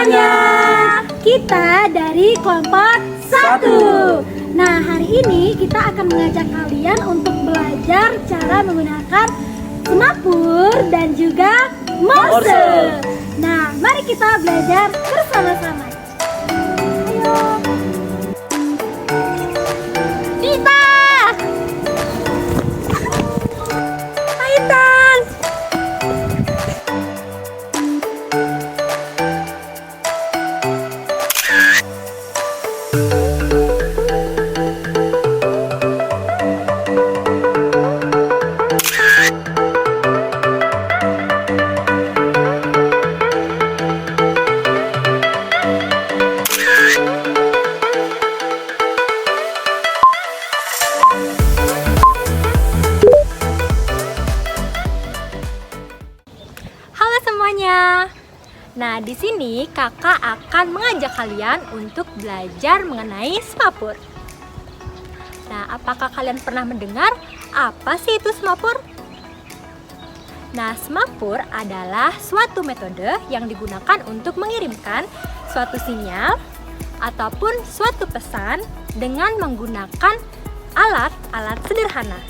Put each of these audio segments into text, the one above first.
semuanya. Kita dari kelompok 1. Nah, hari ini kita akan mengajak kalian untuk belajar cara menggunakan semapur dan juga morse. Nah, mari kita belajar bersama-sama. Ayo. Dita! Aitan! Halo semuanya. Nah, di sini kakak akan mengajak kalian untuk belajar mengenai semapur. Nah, apakah kalian pernah mendengar apa sih itu semapur? Nah, semapur adalah suatu metode yang digunakan untuk mengirimkan suatu sinyal ataupun suatu pesan dengan menggunakan alat-alat sederhana.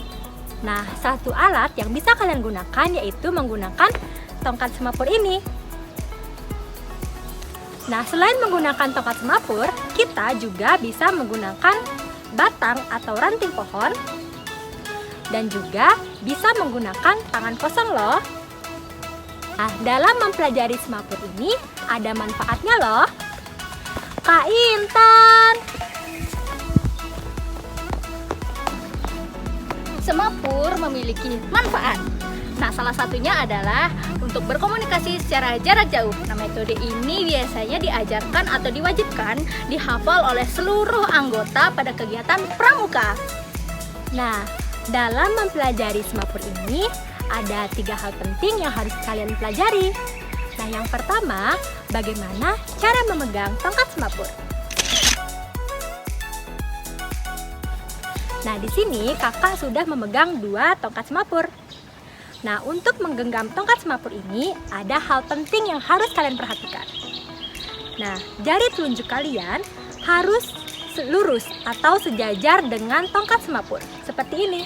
Nah, satu alat yang bisa kalian gunakan yaitu menggunakan tongkat semapur ini. Nah, selain menggunakan tongkat semapur, kita juga bisa menggunakan batang atau ranting pohon dan juga bisa menggunakan tangan kosong loh. Nah, dalam mempelajari semapur ini ada manfaatnya loh. Kak Intan. Semapur memiliki manfaat. Nah, salah satunya adalah untuk berkomunikasi secara jarak jauh. Nah, metode ini biasanya diajarkan atau diwajibkan dihafal oleh seluruh anggota pada kegiatan pramuka. Nah, dalam mempelajari semapur ini ada 3 hal penting yang harus kalian pelajari. Nah, yang pertama, bagaimana cara memegang tongkat semapur. Nah, di sini kakak sudah memegang 2 tongkat semapur. Nah, untuk menggenggam tongkat semapur ini ada hal penting yang harus kalian perhatikan. Nah, jari telunjuk kalian harus lurus atau sejajar dengan tongkat semapur, seperti ini.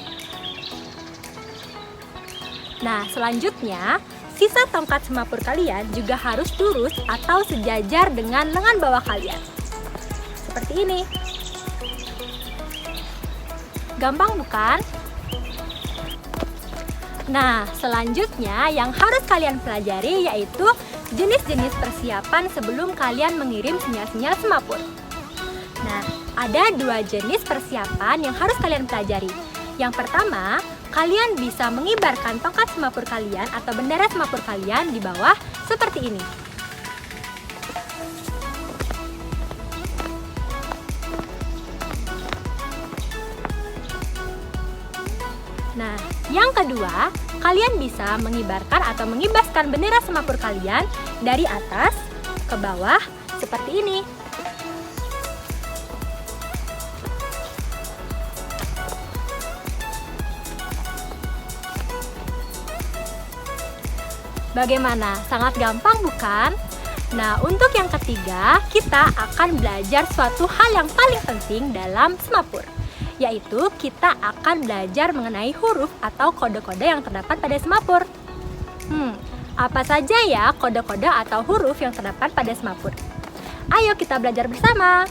Nah, selanjutnya, sisa tongkat semapur kalian juga harus lurus atau sejajar dengan lengan bawah kalian, seperti ini. Gampang bukan? Nah, selanjutnya yang harus kalian pelajari yaitu jenis-jenis persiapan sebelum kalian mengirim sinyal-sinyal semapur. Nah, ada 2 jenis persiapan yang harus kalian pelajari. Yang pertama, kalian bisa mengibarkan tongkat semapur kalian atau bendera semapur kalian di bawah seperti ini. Nah, yang kedua, kalian bisa mengibarkan atau mengibaskan bendera semapur kalian dari atas ke bawah seperti ini. Bagaimana? Sangat gampang bukan? Nah, untuk yang ketiga, kita akan belajar suatu hal yang paling penting dalam semapur, yaitu kita akan belajar mengenai huruf atau kode-kode yang terdapat pada semapur. Apa saja ya kode-kode atau huruf yang terdapat pada semapur? Ayo kita belajar bersama.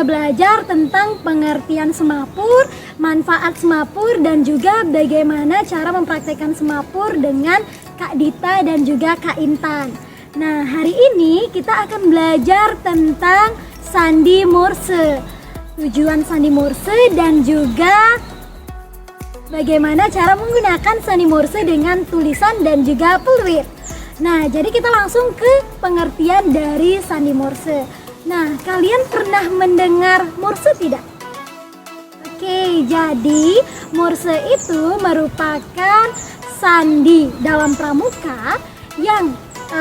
sudah belajar tentang pengertian semapur, manfaat semapur, dan juga bagaimana cara mempraktekkan semapur dengan Kak Dita dan juga Kak Intan. Nah, hari ini kita akan belajar tentang sandi Morse, tujuan sandi Morse, dan juga bagaimana cara menggunakan sandi Morse dengan tulisan dan juga peluit. Nah, jadi kita langsung ke pengertian dari sandi Morse. Nah, kalian pernah mendengar Morse tidak? Oke, jadi Morse itu merupakan sandi dalam pramuka yang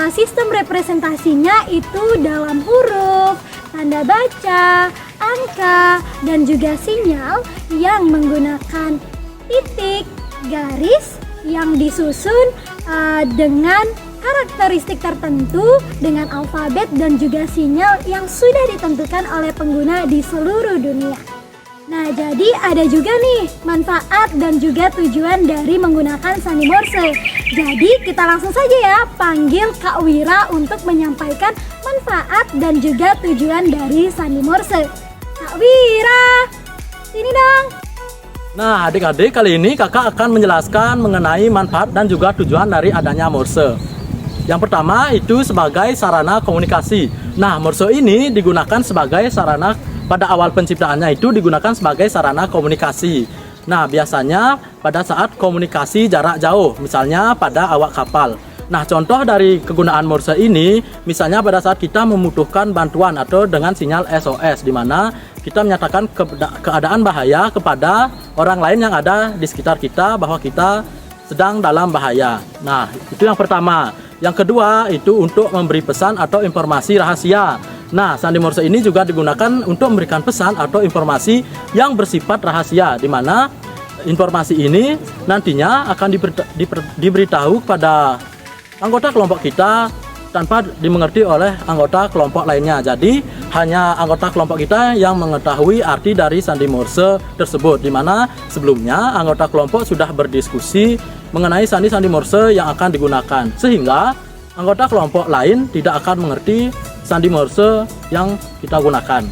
sistem representasinya itu dalam huruf, tanda baca, angka, dan juga sinyal yang menggunakan titik, garis yang disusun dengan karakteristik tertentu dengan alfabet dan juga sinyal yang sudah ditentukan oleh pengguna di seluruh dunia. Nah, jadi ada juga nih manfaat dan juga tujuan dari menggunakan sandi Morse. Jadi kita langsung saja ya panggil Kak Wira untuk menyampaikan manfaat dan juga tujuan dari sandi Morse. Kak Wira, sini dong. Nah, adik-adik, kali ini kakak akan menjelaskan mengenai manfaat dan juga tujuan dari adanya Morse. Yang pertama itu sebagai sarana komunikasi. Nah, Morse ini digunakan sebagai sarana, pada awal penciptaannya itu digunakan sebagai sarana komunikasi. Nah, biasanya pada saat komunikasi jarak jauh, misalnya pada awak kapal. Nah, contoh dari kegunaan Morse ini, misalnya pada saat kita membutuhkan bantuan atau dengan sinyal SOS, di mana kita menyatakan keadaan bahaya kepada orang lain yang ada di sekitar kita bahwa kita sedang dalam bahaya. Nah, itu yang pertama. Yang kedua itu untuk memberi pesan atau informasi rahasia. Nah, sandi Morse ini juga digunakan untuk memberikan pesan atau informasi yang bersifat rahasia, di mana informasi ini nantinya akan diberitahu kepada anggota kelompok kita tanpa dimengerti oleh anggota kelompok lainnya. Jadi hanya anggota kelompok kita yang mengetahui arti dari sandi Morse tersebut, di mana sebelumnya anggota kelompok sudah berdiskusi mengenai sandi-sandi Morse yang akan digunakan, sehingga anggota kelompok lain tidak akan mengerti sandi Morse yang kita gunakan.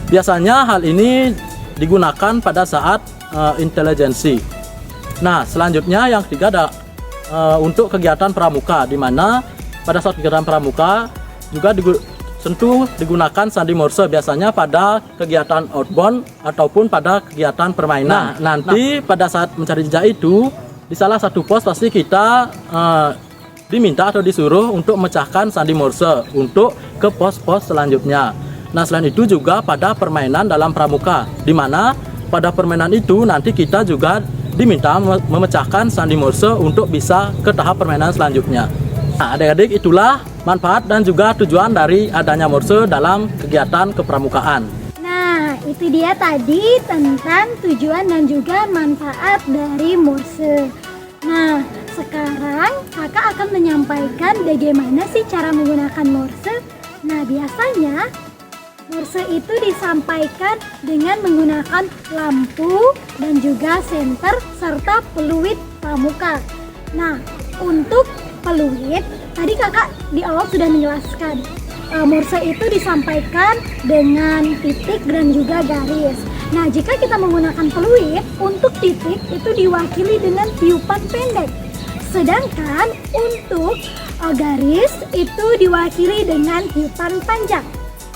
Biasanya hal ini digunakan pada saat intelijensi. Nah, selanjutnya yang ketiga ada untuk kegiatan pramuka, di mana pada saat kegiatan pramuka juga tentu digunakan sandi Morse, biasanya pada kegiatan outbound ataupun pada kegiatan permainan. Nanti pada saat mencari jejak itu, di salah satu pos pasti kita diminta atau disuruh untuk memecahkan sandi Morse untuk ke pos-pos selanjutnya. Nah, selain itu juga pada permainan dalam pramuka, di mana pada permainan itu nanti kita juga diminta memecahkan sandi Morse untuk bisa ke tahap permainan selanjutnya. Nah, adik-adik, itulah manfaat dan juga tujuan dari adanya Morse dalam kegiatan kepramukaan. Nah, itu dia tadi tentang tujuan dan juga manfaat dari Morse. Nah, sekarang kakak akan menyampaikan bagaimana sih cara menggunakan Morse. Nah, biasanya Morse itu disampaikan dengan menggunakan lampu dan juga senter serta peluit pramuka. Nah, untuk peluit, tadi kakak di awal sudah menjelaskan Morse itu disampaikan dengan titik dan juga garis. Nah, jika kita menggunakan peluit, untuk titik itu diwakili dengan tiupan pendek. Sedangkan untuk garis itu diwakili dengan tiupan panjang.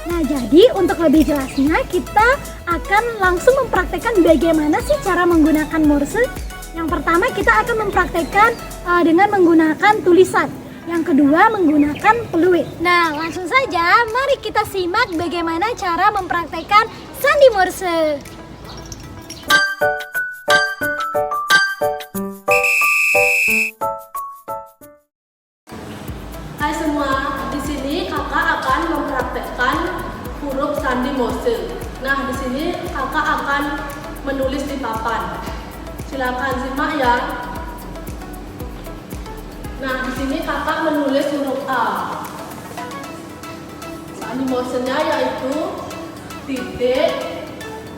Nah, jadi untuk lebih jelasnya kita akan langsung mempraktekkan bagaimana sih cara menggunakan Morse. Yang pertama kita akan mempraktekkan dengan menggunakan tulisan. Yang kedua menggunakan peluit. Nah, langsung saja mari kita simak bagaimana cara mempraktekkan sandi Morse. Hai semua, di sini kakak akan mempraktekkan huruf sandi Morse. Nah, di sini kakak akan menulis di papan. Silakan simak ya. Nah, di sini kakak menulis huruf A. Sandi Morse-nya yaitu titik,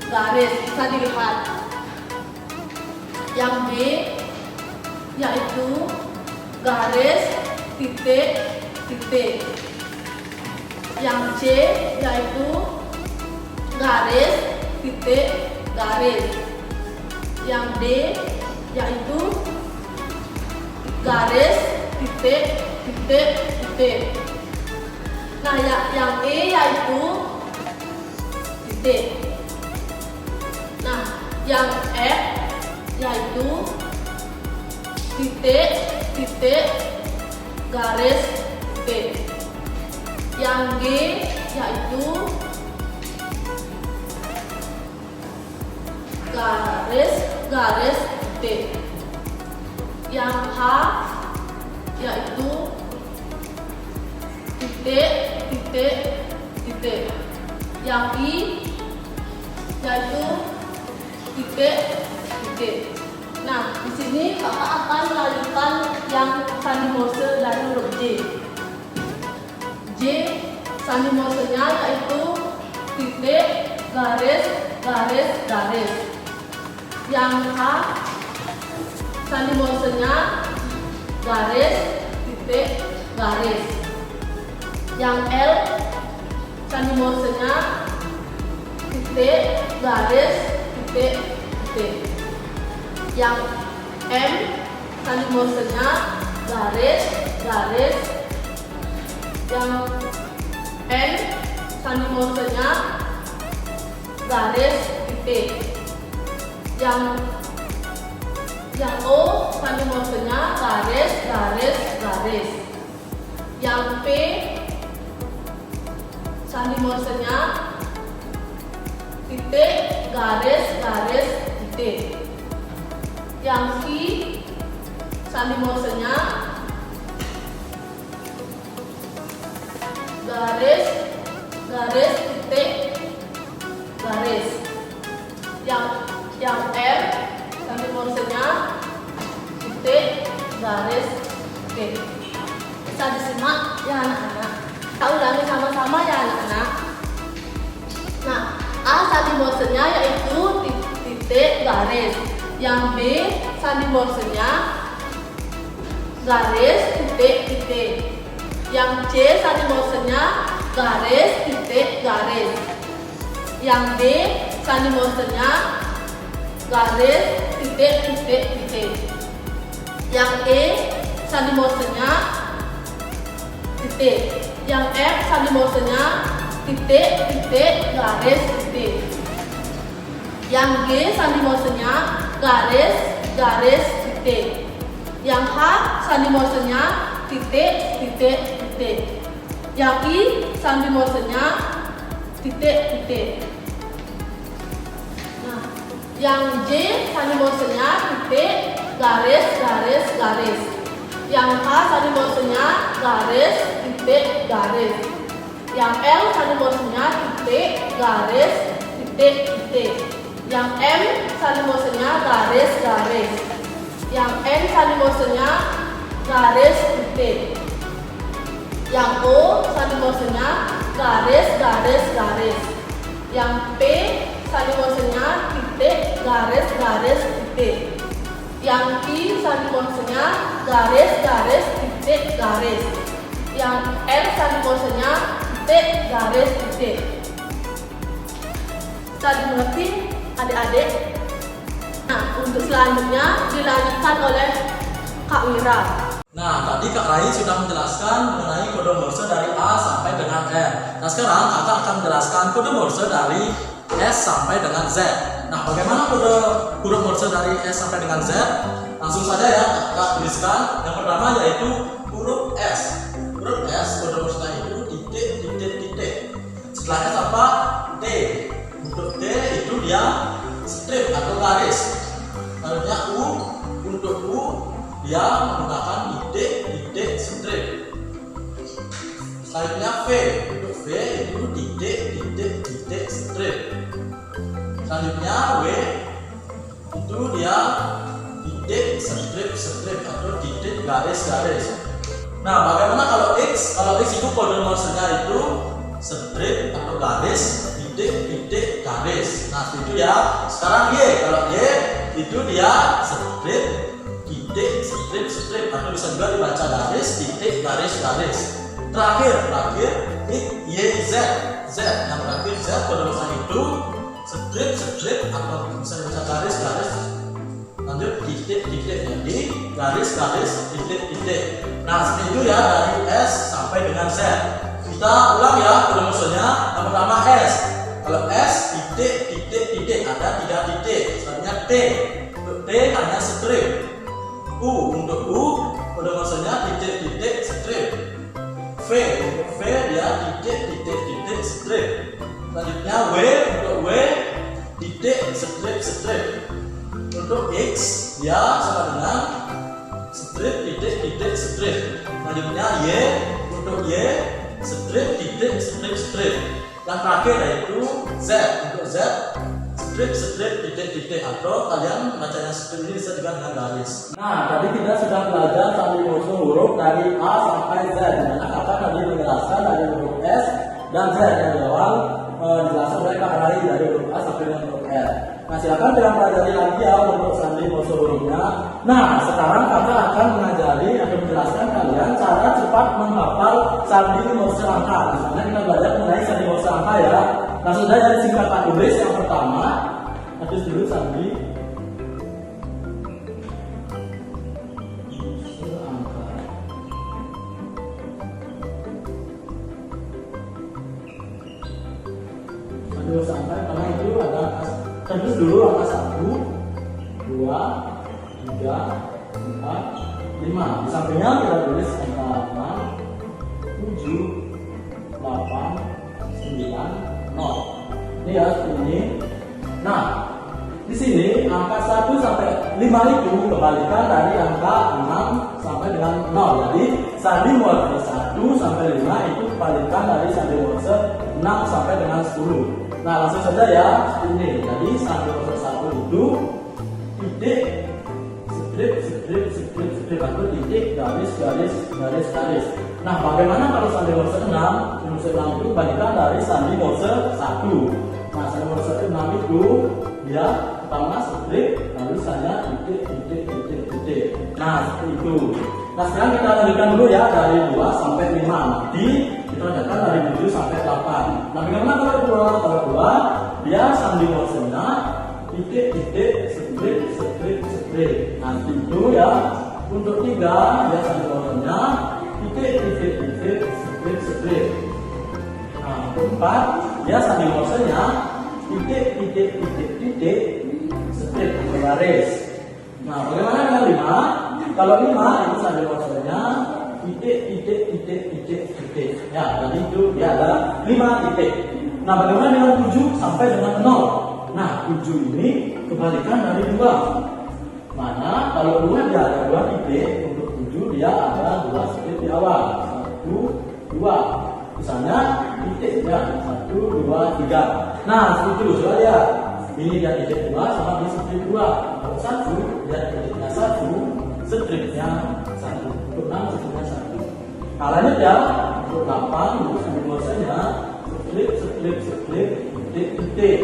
garis, bisa dilihat. Yang B yaitu garis, titik, titik. Yang C yaitu garis, titik, garis. Yang D yaitu garis, titik, titik, titik. Nah, yang E yaitu titik. Nah, yang F yaitu titik, titik, garis, titik. Yang G yaitu garis, garis, titik. Yang H yaitu titik, titik, titik. Yang I yaitu titik, titik. Nah, di sini kakak akan melanjutkan yang sandi Morse dari huruf J. J sandi Morse-nya yaitu titik, garis, garis, garis. Yang H sandi Morse-nya garis, titik, garis. Yang L sandi Morse-nya titik, garis, titik, titik. Yang M sandi Morse-nya garis, garis. Yang N sandi Morse-nya garis, titik. Yang O sandi Morse-nya garis, garis, garis. Yang P sandi Morse-nya titik, garis, garis, titik. Yang Q sandi Morse-nya garis, garis, titik, garis. Yang R sandi Morse-nya titik, garis, titik. Bisa disimak ya anak-anak. Kita ulangi sama-sama ya anak-anak. Nah, A sandi Morse-nya yaitu titik, garis. Yang B sandi Morse-nya garis, titik, titik. Yang C sandi Morse-nya garis, titik, garis. Yang D sandi Morse-nya garis, titik, titik, titik. Yang E sandi Morse-nya titik. Yang F sandi Morse-nya titik, titik, garis, titik. Yang G sandi Morse-nya garis, garis, titik. Yang H sandi Morse-nya titik, titik, titik. Yang I sandi Morse-nya titik, titik. Nah, yang J sandi Morse-nya titik, garis, garis, garis. Yang K sandi Morse-nya garis, titik, garis. Yang L sandi Morse-nya titik, garis, titik, titik. Yang M sandi Morse-nya garis, garis. Yang N sandi Morse-nya garis, titik. Yang O sandi Morse-nya garis, garis, garis. Yang P sandi Morse-nya titik, garis, garis, titik. Yang Q sandi Morse-nya garis, garis, titik, garis. Yang R sandi Morse-nya titik, garis, titik. Bisa dimengerti adik-adik? Nah, untuk selanjutnya dilanjutkan oleh Kak Wira. Nah, tadi Kak Rai sudah menjelaskan mengenai kode Morse dari A sampai dengan R. Nah, sekarang Kakak akan menjelaskan kode Morse dari S sampai dengan Z. Nah, bagaimana kode huruf Morse dari S sampai dengan Z? Langsung saja ya, Kakak tuliskan. Yang pertama yaitu huruf S. Huruf S, kode Morse itu titik, titik, titik. Setelah S apa? T. Untuk T itu dia strip atau garis. Selanjutnya U. Untuk U dia menggunakan titik, titik, strip. Selanjutnya V. Untuk V itu titik, titik, titik, strip. Selanjutnya W itu dia titik, strip, strip atau titik, garis, garis. Nah, bagaimana kalau X? Kalau X itu kode Morse-nya itu strip atau garis, titik, titik, garis. Nah, itu ya. Sekarang Y. Kalau Y itu dia strip, titik, strip, strip atau bisa juga dibaca garis, titik, garis, garis. Terakhir Y, Z. Z Z. Yang terakhir Z pada masa itu strip atau bisa garis lanjut titik jadi garis titik. Nah seperti itu ya dari S sampai dengan Z. Kita ulang ya rumusnya. Yang pertama S. Kalau S titik ada 3 titik. Selanjutnya T. Untuk T hanya strip. U untuk U rumusnya titik strip. V untuk V dia titik strip. Selanjutnya W untuk W titik strip. Untuk X dia sama dengan strip titik strip. Selanjutnya Y untuk Y strip titik strip. Yang terakhir yaitu Z. Untuk Z strip titik atau kalian bacanya strip ini bisa juga dengan garis. Nah tadi kita sudah belajar sandi morse huruf dari A sampai Z. Dimana kakak tadi menjelaskan dari huruf S dan Z yang di awal dijelaskan oleh Kak Rai dari huruf A sampai dengan huruf R. Nah silakan kita pelajari lagi ya untuk sandi morse hurufnya. Nah sekarang kakak akan mengajari atau menjelaskan kalian cara cepat menghafal sandi morse angka. Misalnya kita belajar mengenai sandi morse angka ya. Langsung saja dari singkatan tulis yang pertama. Tulis dulu sandi morse angka. Sandi morse angka karena itu ada terus dulu angka 1, 2, 3, 4, 5. Di sampingnya kita tulis angka 6, 7, 8, 9, 0. Ini ya seperti ini. Nah, di sini angka 1 sampai 5 itu kebalikan dari angka 6 sampai dengan 0. Jadi sandi morse 1 sampai 5 itu kebalikan dari sandi morse 6 sampai dengan 10. Nah langsung saja ya ini. Jadi sandi morse 1 itu titik strip atau titik garis. Nah bagaimana kalau sandi morse 6? Morse 6 itu kebalikan dari sandi morse 1. Nah sandi morse 6 itu dia pertama strip lalu saya titik. Nah seperti itu. Nah sekarang kita lanjutkan dulu ya dari 2 sampai 5. Nanti kita lanjutkan dari 7 sampai 8. Nah bagaimana kalau 2 dia sandi morse-nya titik strip. Nanti itu ya untuk 3 dia sandi morse-nya titik strip. Nah untuk 4 dia sandi morse-nya titik strip garis. Nah bagaimana dengan 5? Kalau 5 itu sandi morse-nya titik. Ya jadi itu dia ada 5 titik. Nah bagaimana dengan 7 sampai dengan 0? Nah 7 ini kebalikan dari 2. Mana kalau 2 dia ada 2 titik, untuk 7 dia ada 2 strip di awal. 1, 2. Misalnya titik ya 1, 2, 3. Nah seperti itu coba ya. Ini dia titik 2 sama ini strip 2. Kalau 1 dia titiknya 1, stripnya 1. Untuk 6 stripnya 1. Nah lanjut ya. Untuk 8 untuk sandi morse-nya strip titik.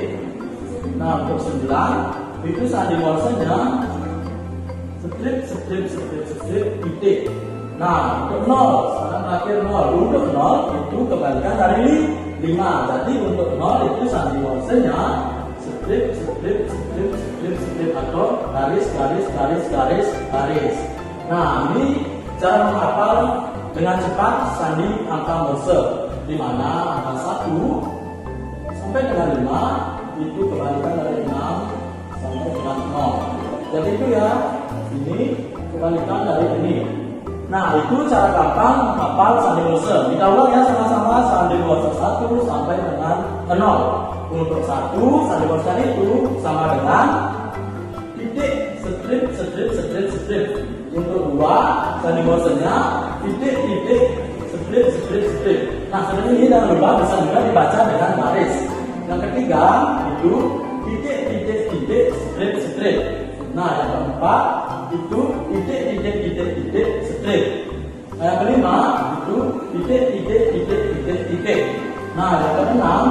Nah untuk 9 itu sandi morse-nya strip titik. Nah untuk 0 sekarang terakhir 0. Untuk 0 itu kebalikan dari 5. Jadi untuk 0 itu sandi morse-nya strip atau garis. Nah ini cara menghafal dengan cepat sandi angka morse, di mana angka 1 sampai dengan 5 itu kebalikan dari 6 sampai dengan 0. Jadi itu ya, ini kebalikan dari ini. Nah itu cara gampang menghafal sandi morse. Kita ulang ya sama-sama sandi morse 1 sampai dengan 0. Untuk 1 sandi morse itu sama dengan titik strip. Untuk 2 sandi morse-nya titik strip. Nah sebenarnya ini jangan lupa bisa juga dibaca dengan garis. Yang ketiga itu titik strip. Nah yang keempat itu titik strip. Nah yang kelima itu titik. Nah yang keenam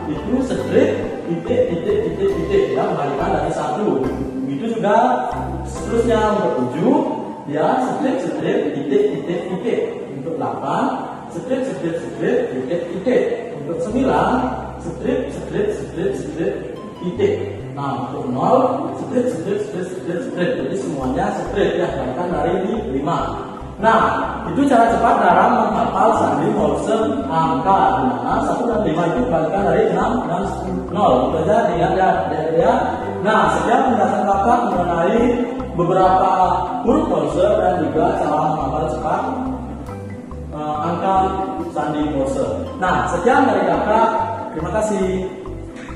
itu strip titik yang kebalikan dari 1. Begitu juga seterusnya untuk 7 ya strip titik. Untuk 8 strip titik. Untuk Untuk 9, strip, strip, strip, strip, titik. Nah, untuk 0, strip, strip, strip, strip, strip. Jadi semuanya strip ya, bahkan dari 5. Nah, itu cara cepat dalam menghafal sandi Morse angka, di mana 1 dan 5 itu dibalikan dari 6 dan 0. Itu aja, lihat ya. Nah, setiap penjelasan kakak mengenai beberapa huruf Morse dan juga cara menghafal cepat angka sandi Morse. Nah, sekian dari kakak. Terima kasih.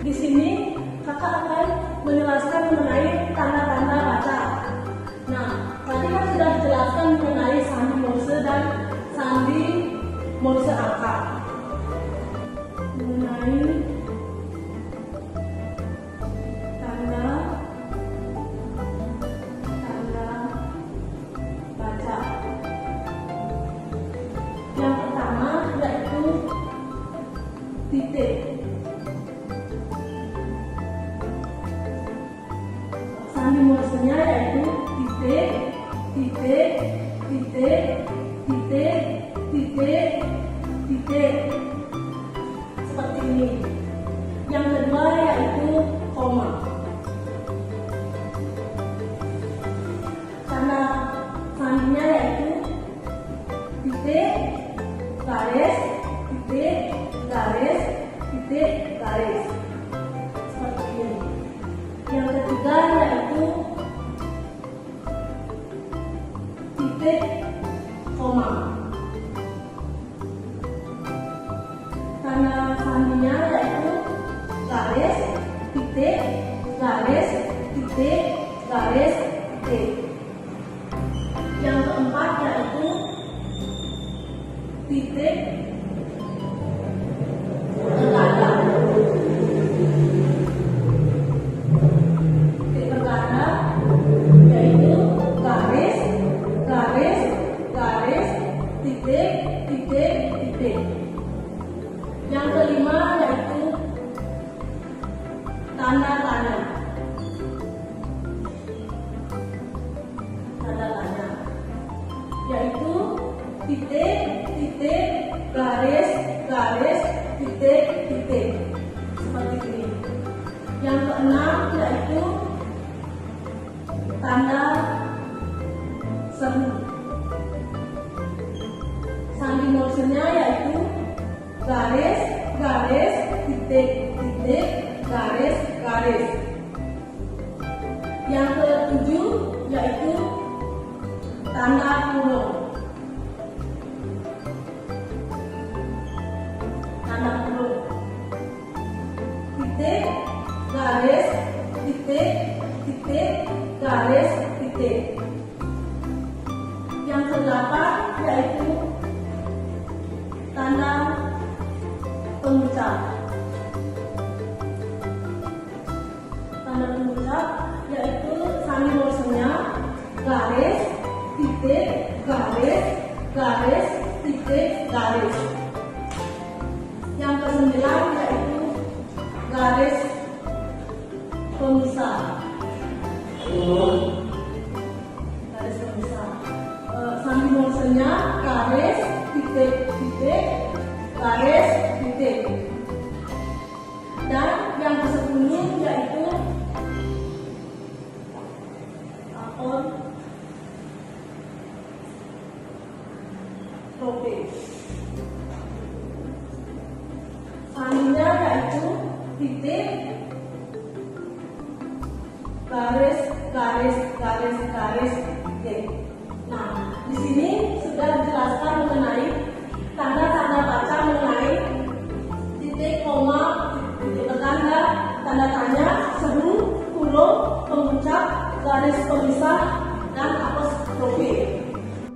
Di sini kakak akan menjelaskan mengenai tanda-tanda baca. Nah, tadi kan sudah dijelaskan mengenai sandi Morse dan sandi Morse angka. Mengenai tanda baca. Yang pertama yaitu titik. Sandi Morse-nya yaitu titik, titik, titik, titik, titik, titik. Seperti ini. Yang kedua yaitu koma. Tanda sandinya yaitu titik, garis, titik, garis, titik, garis. Seperti ini. Yang ketiga yaitu titik, koma. Tanda sandinya yaitu garis, titik, garis, titik, garis, titik. Yang keempat yaitu titik berganda. Titik berganda yaitu garis, garis, garis, titik, titik, titik. Yang kelima yaitu tanda tanya. Tanda tanya yaitu titik, titik, garis, garis, titik, titik. Seperti ini. Yang keenam yaitu tanda seru. Sandi Morse-nya yaitu garis, garis, titik, titik, garis, garis. Yang ketujuh yaitu tanda kurung. Tanda kurung. Titik, garis, titik, titik, garis, titik. Yang kedelapan yaitu tanda pengucap. Tanda pengucap yaitu sandi Morse-nya garis, titik, garis, garis, titik, garis. Yang kesembilan yaitu garis pemisah. Garis pemisah. Sandi Morse-nya garis, titik, titik, garis, titik. Dan yang ke-10 yaitu apostrofe. Sandinya yaitu titik, garis, garis, garis, garis, titik. Nah, di sini sudah dijelaskan mengenai tanda-tanda baca mengenai titik, koma, titik bertanda, tanda tanya, seru, huruf, pengucap, garis pemisah, dan apostrofe.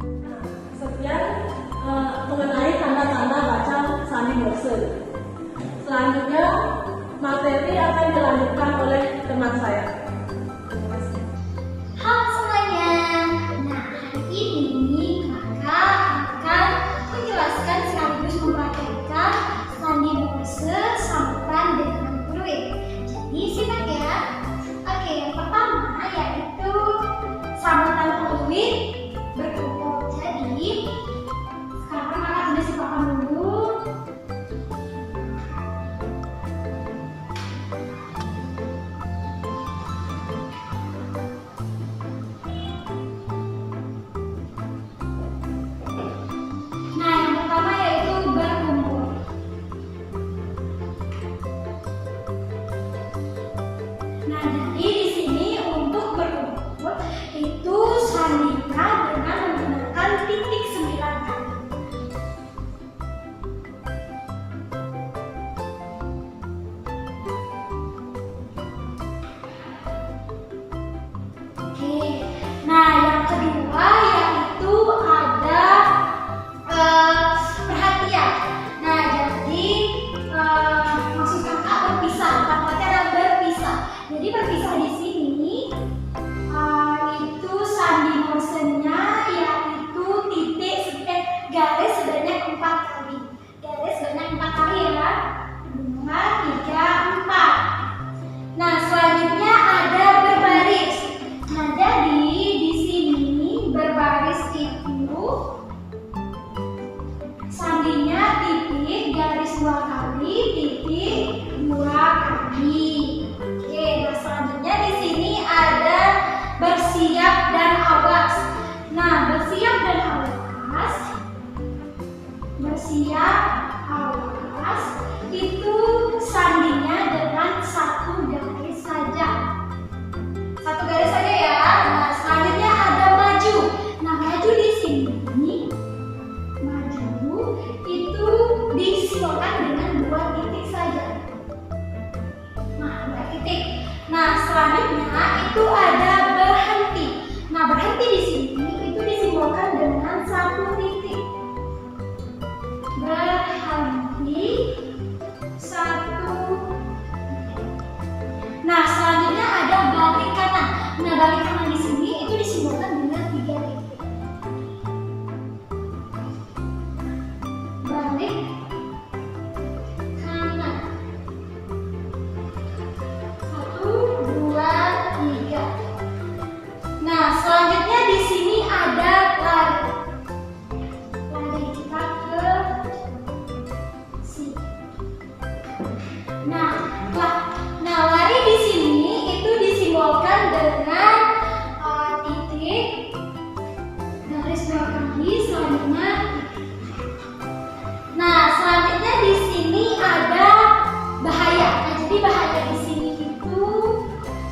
Nah, sekian mengenai tanda-tanda baca sandi Morse. Selanjutnya materi akan dilanjutkan oleh teman saya. Halo semuanya. Nah, hari ini kakak akan menjelaskan sekaligus mempraktekkan sandi Morse sambutan dengan fluid. Jadi simak ya. Oke, yang pertama yaitu sambutan fluid berkumpul. Jadi sekarang kakak sudah siapkan dulu setiap awas itu sandinya dengan satu garis saja. Satu garis saja ya. Nah, selanjutnya ada maju. Nah, maju di sini, maju itu disimbolkan dengan 2 titik saja. Nah, 2 titik. Nah, selanjutnya itu ada berhenti. Nah, berhenti di sini itu disimbolkan dengan 1 titik. Berhenti 1. Nah, selanjutnya ada balik kanan. Nah, balik kanan di sini itu disimbolkan dengan 3 titik. Balik kanan. 1, 2, 3. Nah, selanjutnya di sini ada lari. Lari kita ke sini. Nah, lari di sini itu disimbolkan dengan titik, garis 2 kali, selanjutnya titik. Nah, selanjutnya di sini ada bahaya. Nah, jadi bahaya di sini itu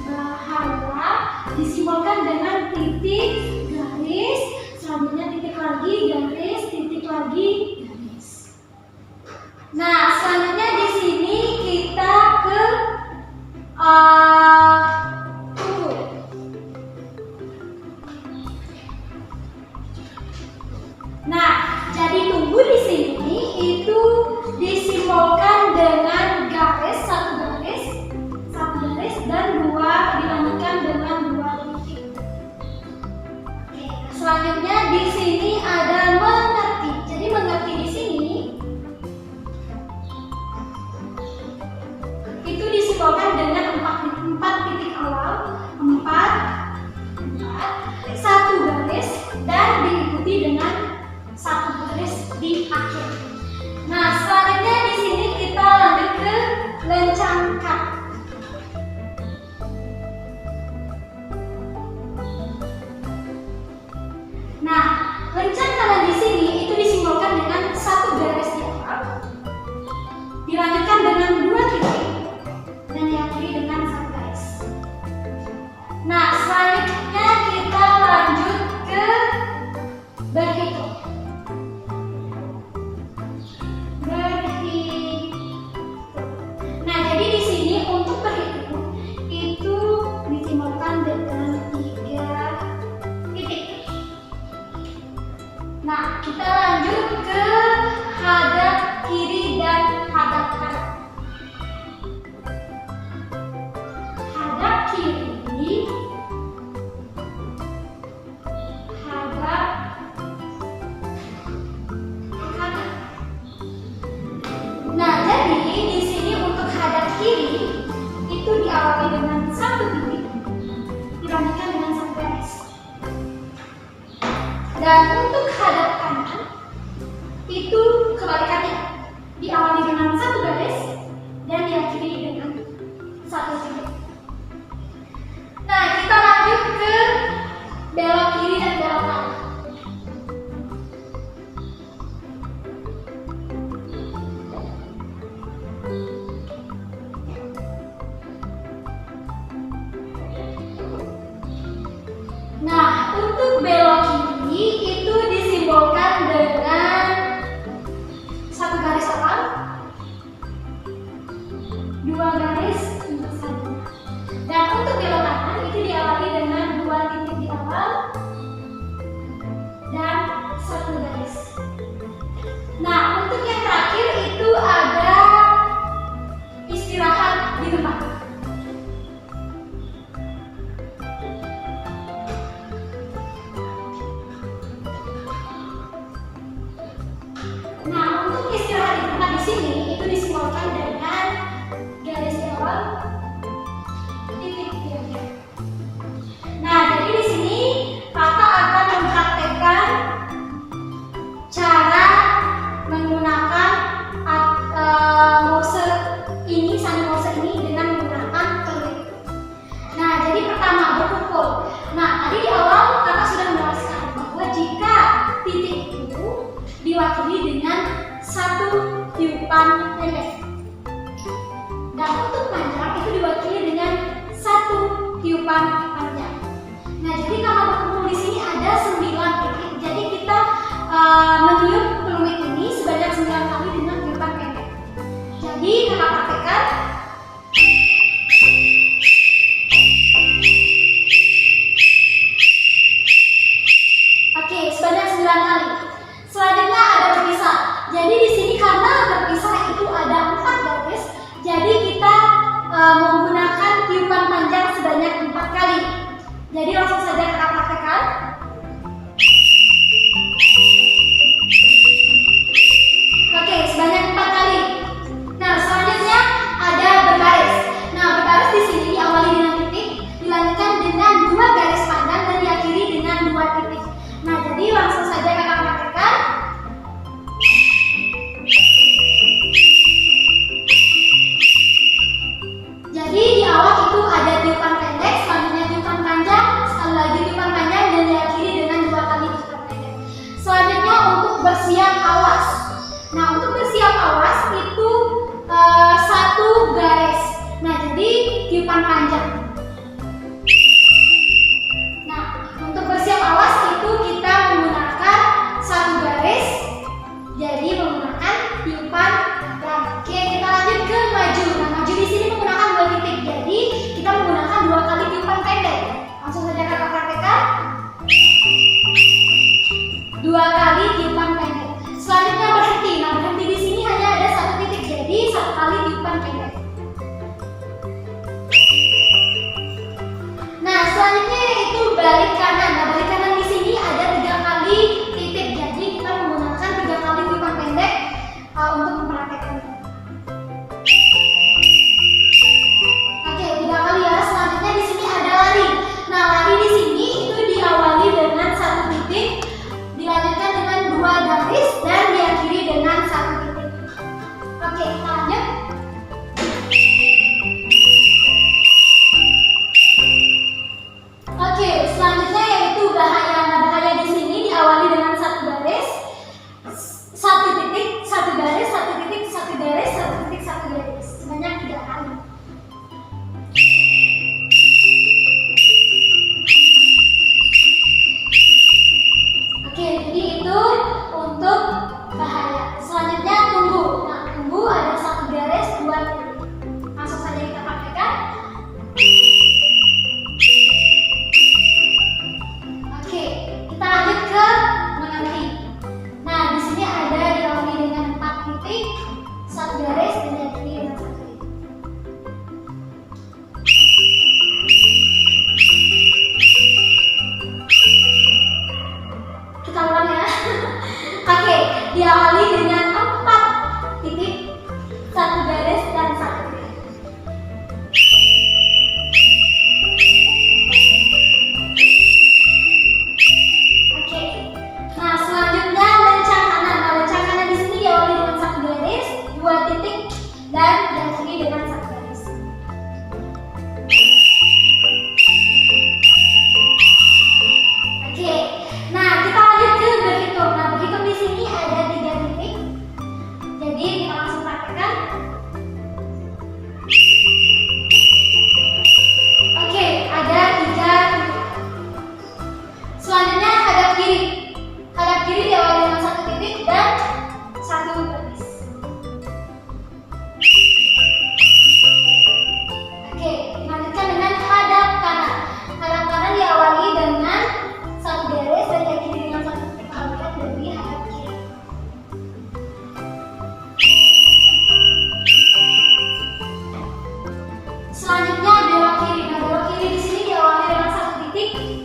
bahaya disimbolkan dengan titik, garis, selanjutnya titik lagi, garis, titik lagi, garis. Nah, selanjutnya di sini kita ke tunggu. Nah, jadi tunggu di sini itu disimbolkan dengan garis, satu garis dan 2 dilanjutkan dengan 2 titik. Oke, selanjutnya di sini ada mengerti. Jadi mengerti di sini itu disimbolkan dengan 4 titik awal, 1 garis dan diikuti dengan 1 garis di akhir. Nah, selanjutnya di sini kita lanjut ke lencangkan. Nah, lencangkan di sini itu disimbolkan dengan 1 garis di awal, dilanjutkan dengan 2 titik dan diakhiri dengan 1 garis. Nah, selanjutnya kita lanjut ke berhitung. Nah, jadi di sini untuk berhitung itu disimbolkan dengan 3 titik. Nah, kita lanjut ke hadap kiri dan hadap kanan. Hadap kiri, hadap kanan. Nah, jadi di sini untuk hadap kiri itu diawali dengan 1 titik, dilanjutkan dengan 1 garis. Dan untuk hadap kanan itu kebalikannya, diawali dengan 1 garis dan diakhiri dengan 1 titik. Nah, kita lanjut ke belok kiri dan belok kanan. Nah, untuk belok kiri itu disimbolkan dengan 1 garis awal, 2 garis untuk samping. Dan untuk belok kanan itu diawali dengan 2 titik di awal dan 1 garis. Nah, untuk yang terakhir itu ada istirahat di tempat. Nah, untuk istirahat di tempat di sini itu disimbolkan dengan garis di awal, titik di akhir. Nah, jadi di sini kakak akan mempraktekkan cara menggunakan Morse ini, sandi Morse ini dengan menggunakan kelik. Nah, jadi pertama berkumpul. Nah, tadi di awal kakak sudah menjelaskan bahwa jika titik itu diwakili dengan 1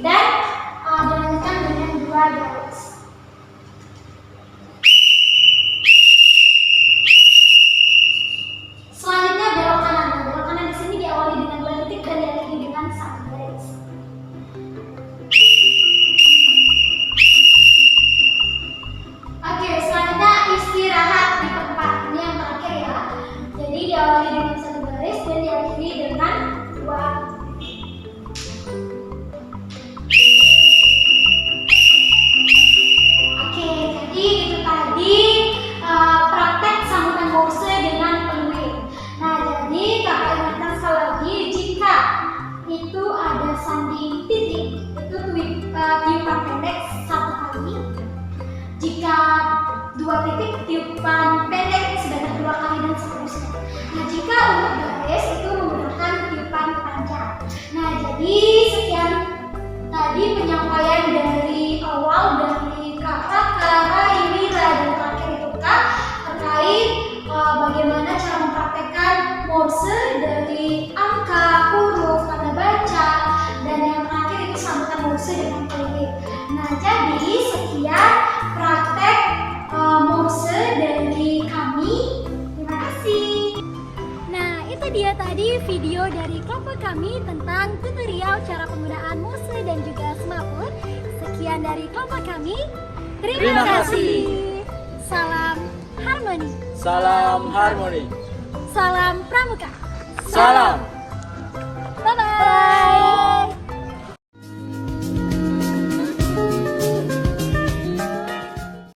dan dilanjutkan dengan 2 garis. Selanjutnya belok kanan. Nah, belok kanan di sini diawali dengan 2 titik dan diakhiri dengan 1 garis. Oke, selanjutnya istirahat di tempat. Ini yang terakhir ya. Jadi diawali dengan 1 garis dan diakhiri dengan 2 titik. Oke, jadi itu tadi praktek sambutan Morse dengan peluit. Nah, jadi kakak ingatkan sekali lagi, jika itu ada sandi titik, itu tiupan pendek 1 kali. Jika 2 titik, tiupan pendek sebanyak 2 kali dan seterusnya. Nah, jika untuk garis itu menggunakan tiupan panjang. Nah, jadi sekian tadi penyampaian dari awal dari kakak ke Raimira dan terakhir itu kak terkait bagaimana cara mempraktekkan Morse dari angka, huruf, tanda baca, dan yang terakhir itu sambutan Morse dengan peluit. Nah, jadi sekian praktek Morse dari kami. Terima kasih. Nah, itu dia tadi video dari kelompok kami tentang tutorial cara penggunaan Morse dan juga semapur. Sekian dari kelompok kami. Terima kasih. Salam harmoni. Salam harmoni. Salam pramuka. Salam